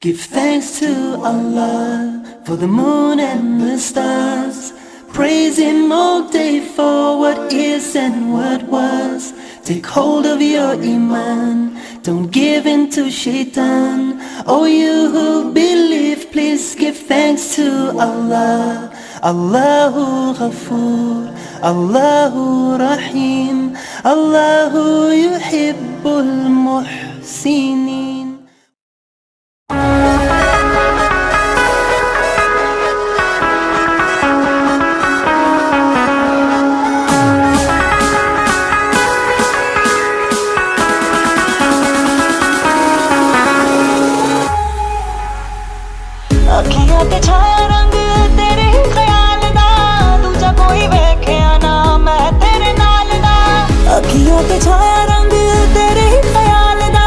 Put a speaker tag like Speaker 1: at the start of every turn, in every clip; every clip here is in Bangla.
Speaker 1: Give thanks to Allah for the moon and the stars. Praise Him all day for what is and what was. Take hold of your iman, don't give in to shaitan. Oh, you who believe, please give thanks to Allah. Allahu Ghafoor, Allahu Rahim, Allahu Yuhibbul Muhsinin.
Speaker 2: अखियां ते छाया रंग तेरे ही ख्याल दा दूजा कोई वेख्या ना मैं तेरे नाल दा अखियां ते छाया रंग तेरे ही ख्याल दा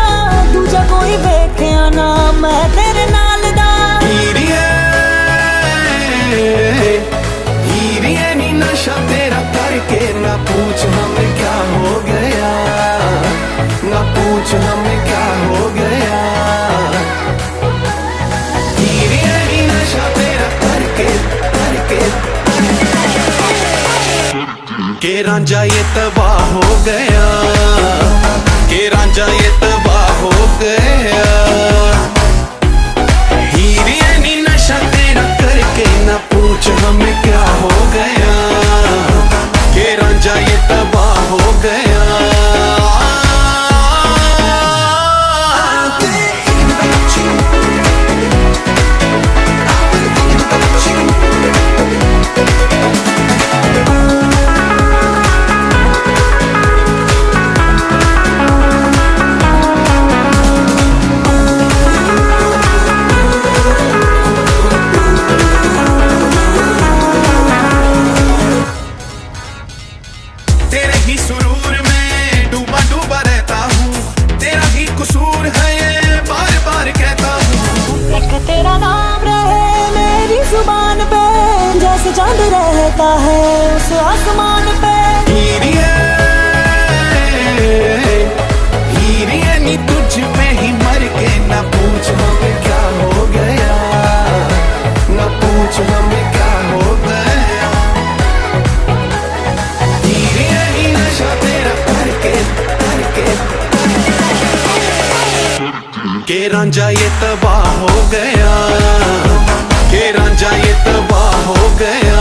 Speaker 2: दूजा कोई वेख्या ना मैं तेरे नाल दा
Speaker 3: हीरिए नी नशा तेरा करके ना पूछ हमें क्या हो गया, ना पूछ हमें क्या हो गया। के रांझा ये तबाह हो गया, के रांझा ये तबाह हो गया। हीरिए नी नशा तेरा करके ना पूछ हमें क्या हो गया, के रांझा ये तबाह हो गया। तेरे ही सुरूर में डूबा डूबा रहता हूँ, तेरा ही कसूर है ये बार बार कहता हूँ।
Speaker 2: एक तेरा नाम रहे मेरी जुबान पे जैसे चांद रहता है उस आसमान पे।
Speaker 3: हीरिए नी तुझ पे ही मर के ना पूछ हमें क्या हो गया, ना पूछ हमें क्या हो गया। के रांझा ये तबाह हो गया, के रांझा ये तबाह हो गया।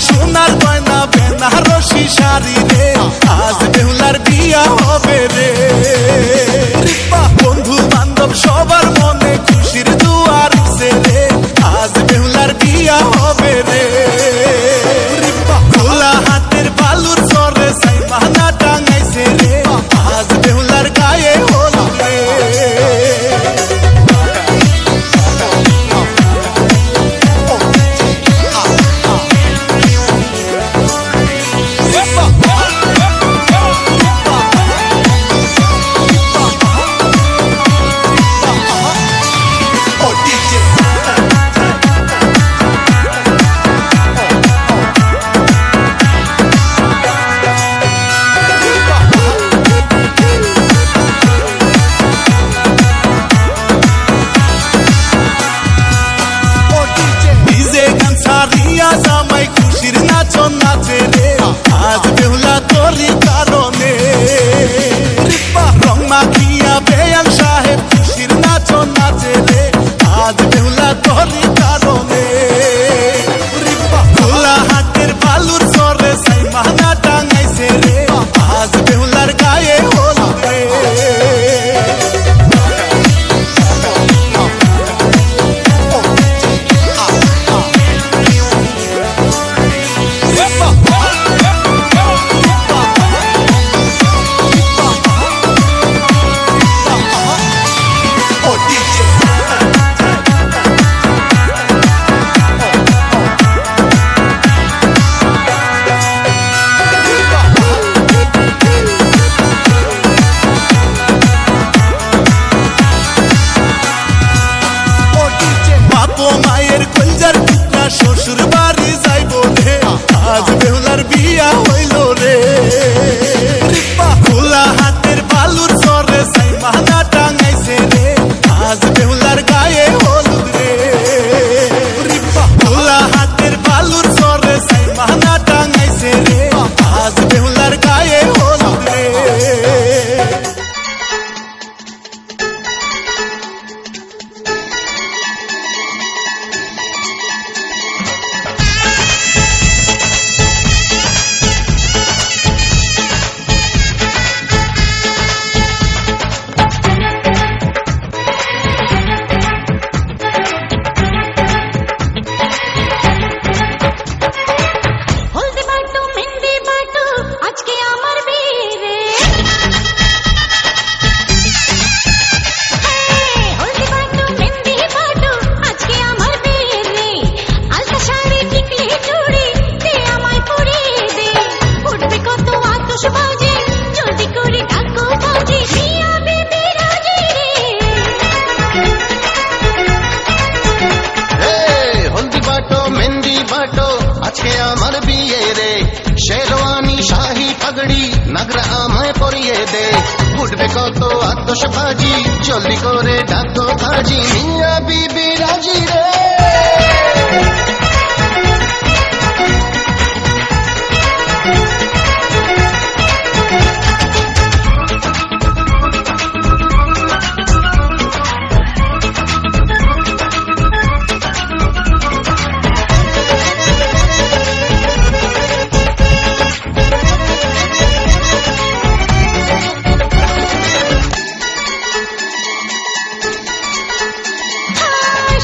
Speaker 3: সোনার গয়না বেনারসি শাড়ি রে, আজ বেহুলার বিয়া হবে রে। বন্ধু বান্ধব সবার মনে খুশির দুয়ার রে, আজ বেহুলার বিয়া হবে রে। খোলা হাতের বালুর চরে সাই মানা টাঙাইছে রে, আজ বেহুলার গায়ে হলো রে। জামাই খুশির নাচন নাচে রে, আজ বেহুলা তোরই কারণে। রং মাখিয়া বেয়ান সাহেব খুশির নাচন নাচে রে, আজ বেহুলা তোরই কারণে। খোলা হাতের বালুর চরে সাই মানা টাঙাইছে রে, আজ বেহুলার গায়ে হলো রে। মায়ের কলজার টুকরা শ্বশুর বাড়ি যাইব রে, আজ বেহুলার বিয়া হইল রে। খোলা হাতের বালুর চরে সাই মানা টাঙাইছে রে, আজ বেহুলার গায়ে হলুদ রে। খোলা হাতের বালুর চরে সাই মানা টাঙাইছে রে, আজ বেহুলার গায়ে হলুদ রে।
Speaker 2: হলদি বাটো মেহেন্দি বাটো আজকে আমার বিয়ে রে। হলদি বাটো মেহেন্দি বাটো আজকে আমার বিয়ে রে। আলতা শাড়ি টিকলি চুড়ি দে আমায় পরিয়ে দে। উঠবে কত আতশবাজি জলদি করে ডাকো বাজি, মিয়া বিবি রাজি রে।
Speaker 4: হলদি বাটো মেহেন্দি বাটো আজকে আমার বিয়ে রে। শেরওয়ানি শাহী পাগড়ি নাগরা আমায় পরিয়ে দে। উঠবে কত আতশবাজি জলদি করে ডাকো বাজি, মিয়া বিবি রাজি রে।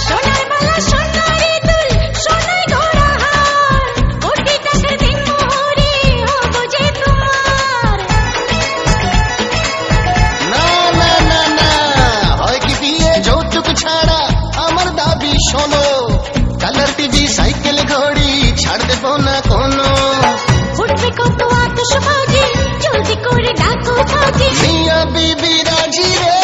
Speaker 2: সোনার বালা সোনারে দুল সোনার ঘোড়া হার, কোটি টাকার দিন মোহরে হবো যে তোমার।
Speaker 4: না না না না, হয় কি বিয়ে যৌতুক ছাড়া? আমার দাবি শোনো, কালার টিভি সাইকেল ঘড়ি ছাড় দেব না কোনো।
Speaker 2: উঠবে কত আতশবাজি জলদি করে ডাকো বাজি,
Speaker 4: মিয়া বিবি রাজি রে।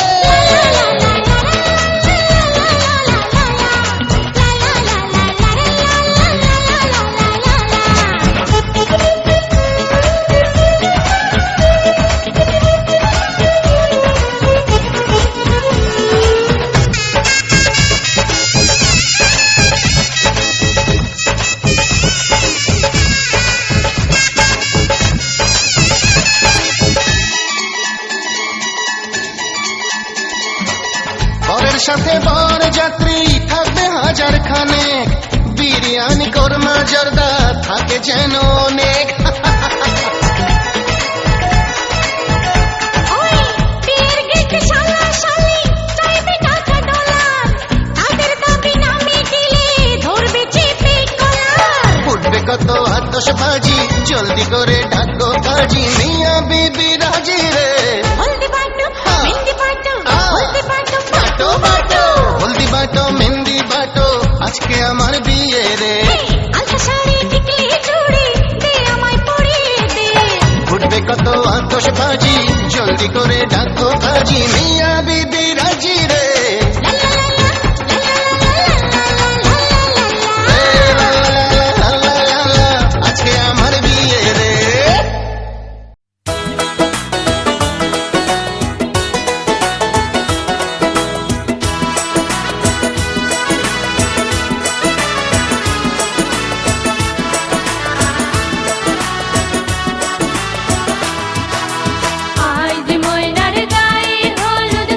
Speaker 4: বরের সাথে বর যাত্রী থাকবে হাজার খানেক, বিরিয়ানি কোরমা জর্দা থাকে যেন অনেক
Speaker 2: ওই বিয়ের গেটে শালা শালি চাইবে টাকা ডলার, তাদের দাবি না মিটিলে ধরবে চেপে কলার।
Speaker 4: উঠবে কত আতশবাজি জলদি করে ডাকো কাজী মিয়া বিবি রাজি রে
Speaker 2: হলদি বাটো মেহেন্দি বাটো, হলদি বাটো
Speaker 4: বাটো বাটো হলদি বাটো মেহেন্দি বাটো আজকে আমার বিয়ে রে
Speaker 2: আলতা শাড়ি টিকলি চুড়ি দে আমায় পরিয়ে দে।
Speaker 4: উঠবে কত আতশবাজি জলদি করে ডাকো কাজী মিয়া বিবি রাজি রে লা লা লা লা লা লা লা, আজকে আমার বিয়ে রে
Speaker 2: আজ ময়নার গায়ে হলুদ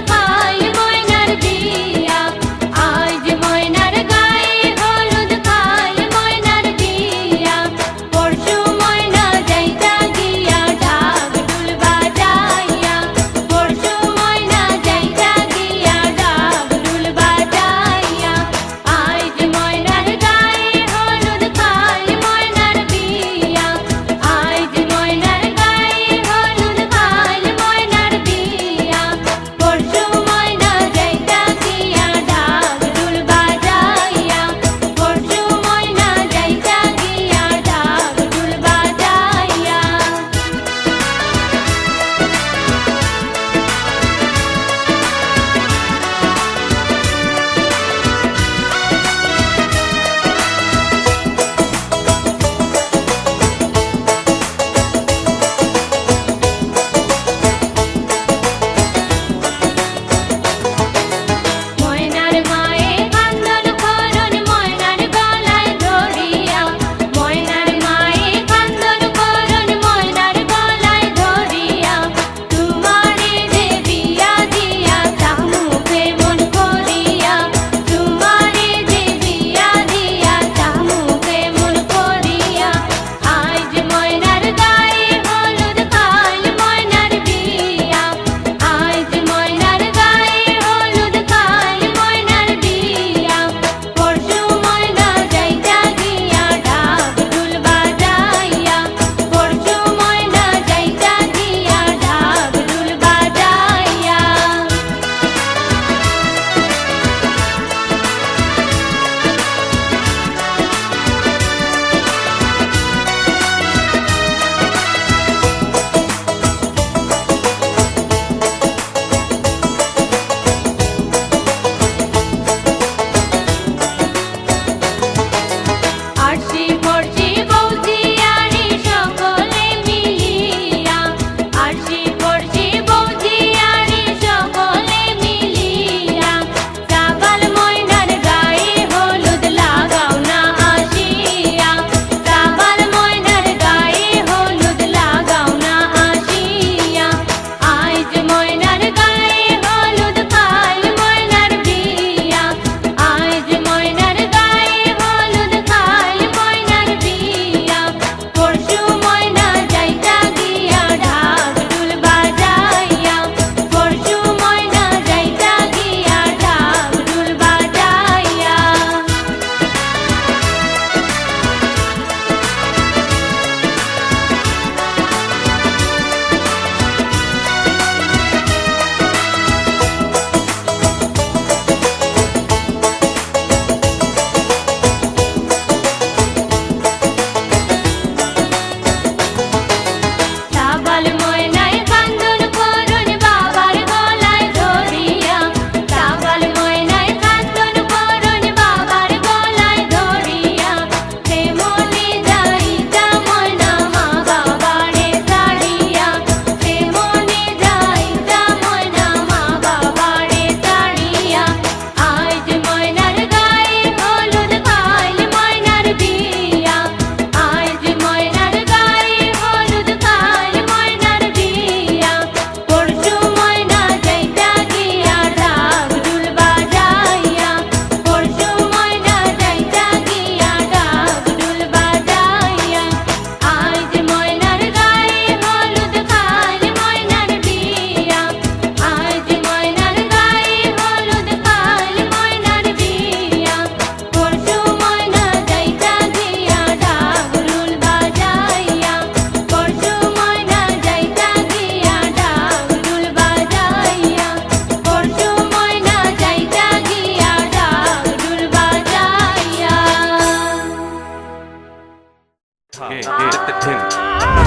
Speaker 5: the tin.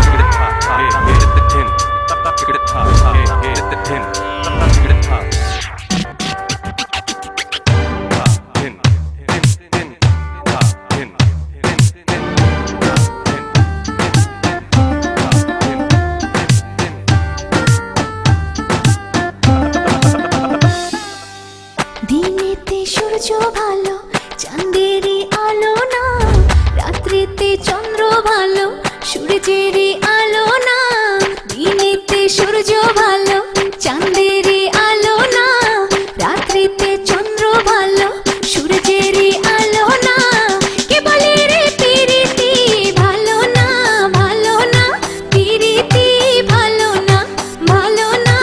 Speaker 5: Chicken it hot, hit the tin. Chicken it hot, hit the tin. Chicken it hot. Tin, tin, tin, tin, tin, tin,
Speaker 2: দিনেতে সূর্য ভালো চাঁদেরই আলো না, রাত্রিতে চন্দ্র ভালো সূর্যেরই আলো না। দিনেতে সূর্য ভালো চাঁদেরই আলো না, রাত্রিতে চন্দ্র ভালো সূর্যেরই আলো না। কে বলে রে পিরিতি ভালো না, ভালো না, পিরিতি ভালো না, ভালো না,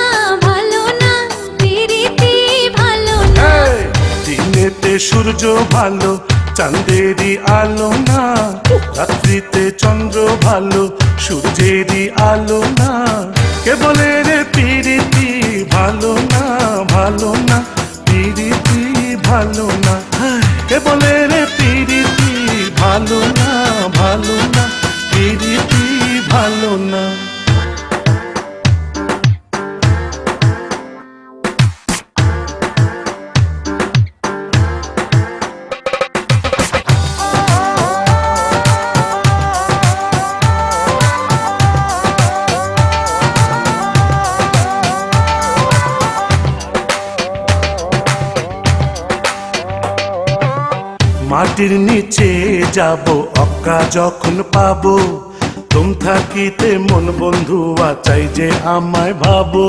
Speaker 2: ভালো না, পিরিতি ভালো না।
Speaker 6: দিনেতে সূর্য ভালো চাঁদেরই আলো না, রাত্রিতে চন্দ্র ভালো সূর্যেরই আলো না। কে বলে রে পিরিতি ভালো না, ভালো না, পিরিতি ভালো না। কে বলে রে পিরিতি ভালো না, ভালো না, পিরিতি ভালো না। মাটির নিচে যাব অক্কা যখন পাবো, তুম থাকিতে মন বন্ধু চাই যে আমায় ভাবো।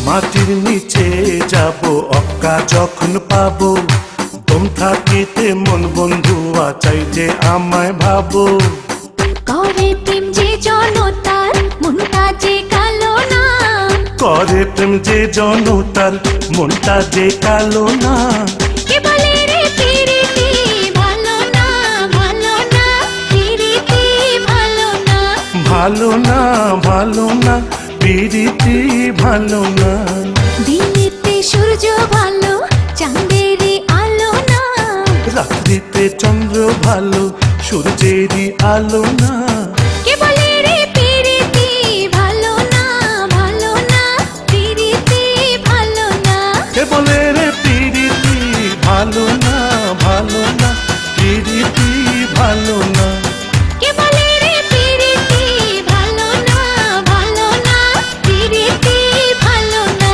Speaker 6: মাটির নিচে যাব অক্কা যখন পাবো, তুম থাকিতে মন বন্ধু চাই যে আমায় ভাবো।
Speaker 2: করে প্রেম যে জনতার মনটা যে কালো না,
Speaker 6: করে প্রেম যে জনতার মনটা যে কালো না।
Speaker 2: কে বলে রে পিরিতি ভালো না, ভালো না, পিরিতি ভালো না।
Speaker 6: ভালো না, ভালো না, পিরিতি ভালো না।
Speaker 2: দিনেতে সূর্য ভালো চাঁদেরই আলো না,
Speaker 6: রাত্রিতে চন্দ্র ভালো সূর্যেরই আলো না।
Speaker 2: কে বলে রে পিরিতি ভালো না, ভালো না, পিরিতি ভালো না।
Speaker 6: কে বলে রে পিরিতি ভালো না, ভালো না, পিরিতি ভালো না।
Speaker 2: কে বলে রে পিরিতি ভালো না, ভালো না, পিরিতি ভালো না।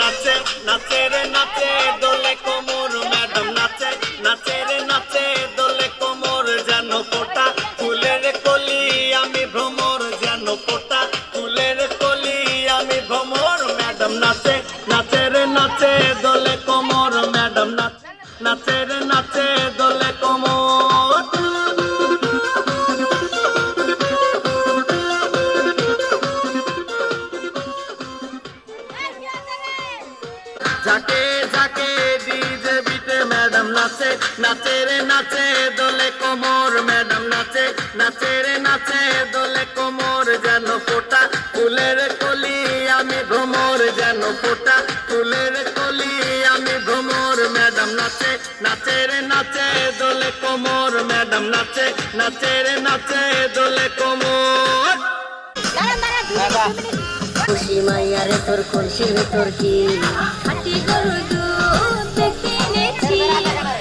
Speaker 7: নাচে নাচে রে নাচে দোলে কোমর ম্যাডাম নাচে নাচে রে নাচে দোলে কোমর যেন ফোটা ফুলের কলি আমি ভ্রমর যেন ফোটা ফুলের কলি আমি ভ্রমর ম্যাডাম নাচে নাচে রে নাচে দোলে কোমর ম্যাডাম নাচে নাচে রে নাচে দোলে কোমর যাকে যাকে ডিজে বিটে ম্যাডাম নাচে নাচে রে নাচে দোলে কোমর ম্যাডাম নাচে নাচে রে নাচে দোলে কোমর যেন ফোটা ফুলের কলি আমি ভ্রমর যেন ফোটা ফুলের কলি আমি ভ্রমর ম্যাডাম নাচে নাচে রে নাচে দোলে কোমর ম্যাডাম নাচে নাচে রে নাচে দোলে কোমর
Speaker 8: খুশি মাইয়ারে তোর খুশির ভিতর কি হাতি গরু দুধ দেখতে এনেছি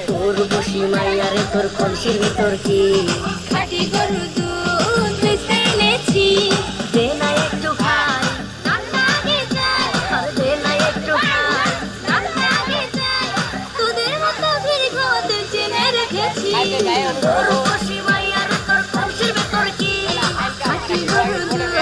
Speaker 8: তোর খুশি মাইয়ারে তোর খুশির ভিতর কি হাতি গরু দুধ দেখতে এনেছি দে না একটু খাই লাগে যায় আর দে না একটু খাই লাগে যায় তোদের মতো দীর্ঘ দিন চেনে রেখেছি তোর খুশি মাইয়ারে তোর খুশির ভিতর কি হাতি গরু দুধ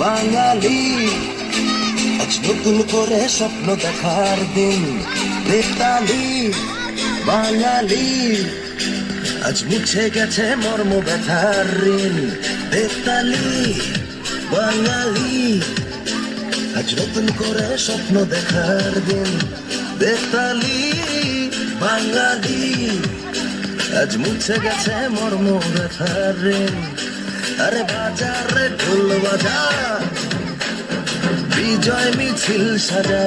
Speaker 1: বাঙালি আজ নতুন করে স্বপ্ন দেখার দিন বেতালি বাঙালি আজ মুছে গেছে মর্ম ব্যথার ঋণ বেতালি বাঙালি আজ নতুন করে স্বপ্ন দেখার দিন বেতালি বাঙালি আজ মুছে গেছে মর্ম ব্যথার ঋণ আরে বাজারে ঢোল বাজা বিজয় মিছিল সাজা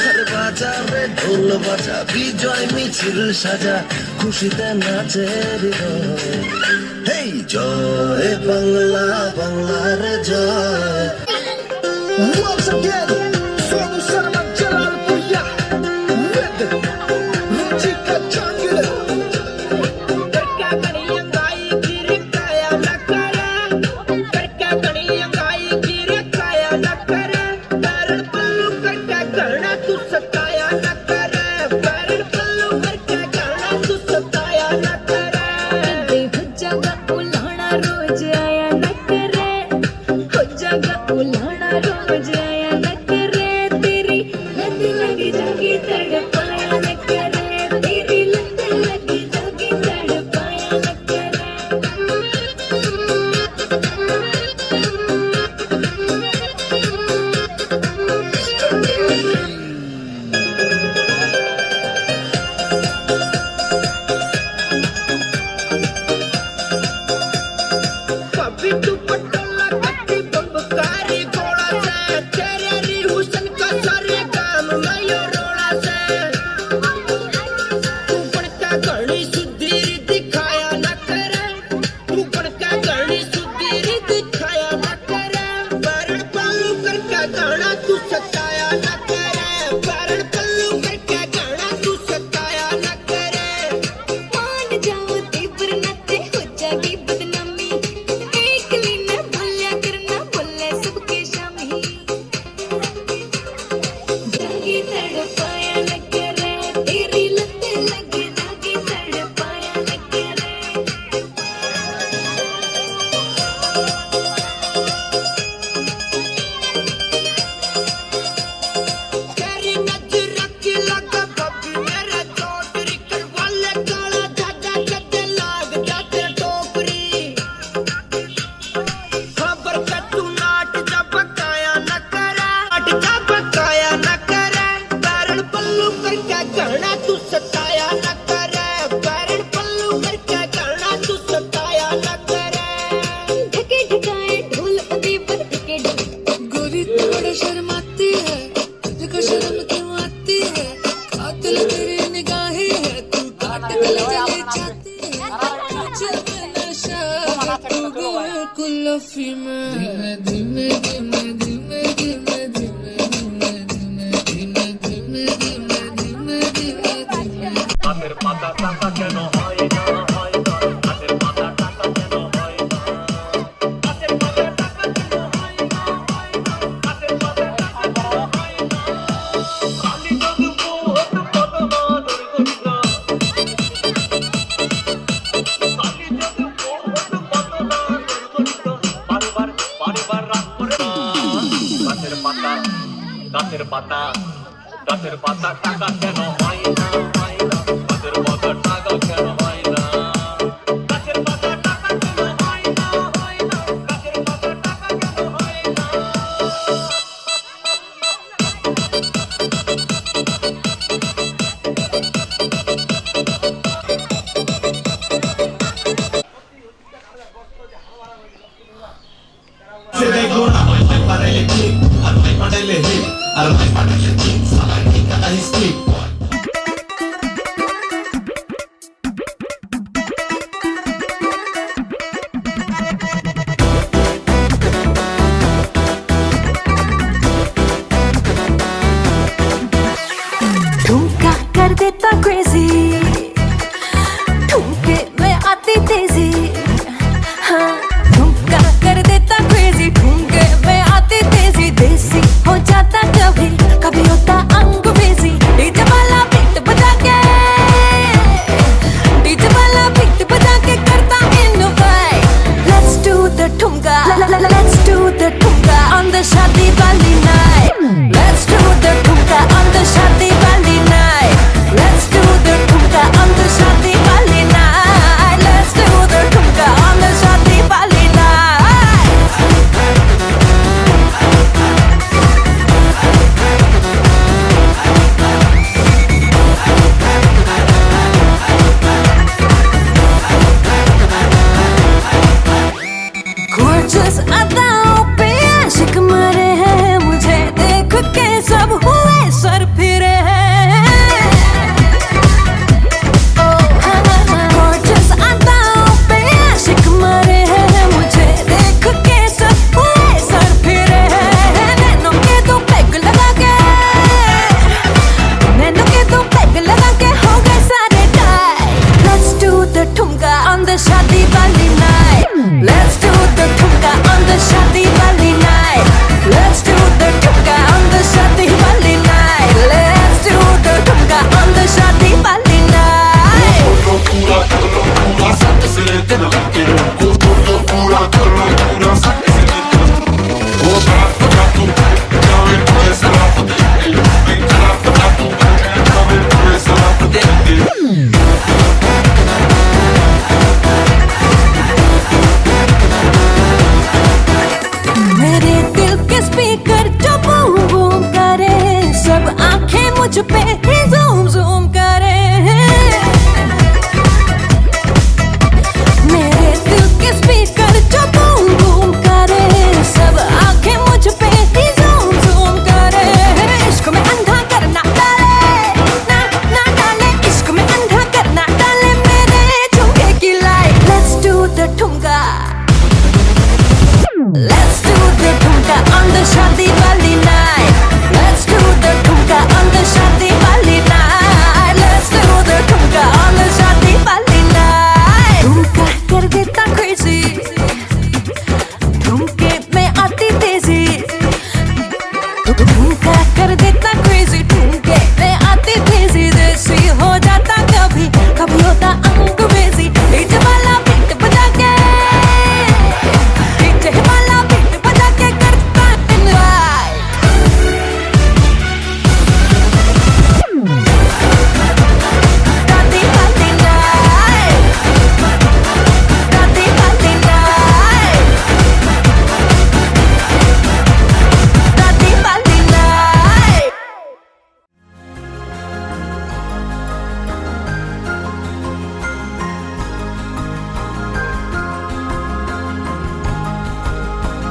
Speaker 1: আরে বাজারে ঢোল বাজা বিজয় মিছিল সাজা খুশিতে নাচে হৃদয় হেই জয় বাংলা বাংলার জয়। Once again,
Speaker 7: अभी तू पटोला कट्टी बमकारी घोड़ा से तेरे री हुसन का सारे काम मैं यो रोड़ा से तू बड़का गणी सुधीर दिखाया न करे तू बड़का गणी सुधीर दिखाया न करे बारण पल्लू करके गाना तू सताया न करे बारण पल्लू करके गाना तू सताया न करे
Speaker 8: मान जाओ तीव्र नते हो जाएगी बदनामी एक लीना भूलिया करना भूले सबके शामी जागी तड़पाया न करे तेरी लते लगे जागी तड़पाया न करे
Speaker 7: तेरी नजर की लगा कभी मेरा चौधरी कर वाले काला दादा कदे लाग जाते टोकरी खबर का तू नाट जब बकाया न करे नाट जब बकाया न करे कारण पल्लू करके गाना तू सताया न करे कारण पल्लू करके गाना तू सताया न करे
Speaker 8: ढके ढकाए ढोल पदी पर ढके
Speaker 9: गोरी तू बड़ा शर्माती है तुझको शर्म क्यों आती है कातिल तेरी निगाहें है तू काट के ले जाती है मुझे में नशा है तू बिल्कुल लफी में धीमे धीमे धीमे धीमे धीमे धीमे धीमे धीमे धीमे धीमे धीमे धीमे धीमे
Speaker 5: গাছের পাতা টাকা কেন হয় না গাছের পাতা টাকা কেন হয় না গাছের পাতা টাকা কেন হয় না গাছের পাতা টাকা কেন হয় না
Speaker 2: ठुमका कर देता क्रेजी ठुमके में आती तेजी हाँ ठुमका कर देता क्रेजी ठुमके में आती तेजी देसी हो जाता कभी कभी होता अंग बेजी डीजे वाला बीट बजा के करता इनोवेट लेट्स डू द ठुमका let's do the ठुमका on the शादी वाली night let's do the ठुमका on the शादी वाली night let's do the ठुमका on the शादी वाली night let's do the ठुमका on the शादी वाली night gorgeous अदाओं पे आशिक मरे हैं मुझे देख के सब हुए सर फिरे हैं gorgeous अदाओं पे आशिक मरे हैं मुझे देख के सब हुए सर फिरे हैं नैनों के दो पैग लगा के हो गए सारे डाई let's do the ठुमका on the शादी वाली night let's do the ठुमका on the शादी वाली night let's do the ठुमका on the शादी वाली night let's do the ठुमका on the शादी वाली night मेरे दिल के स्पीकर जो बूम बूम करे सब आंखें मुझ पे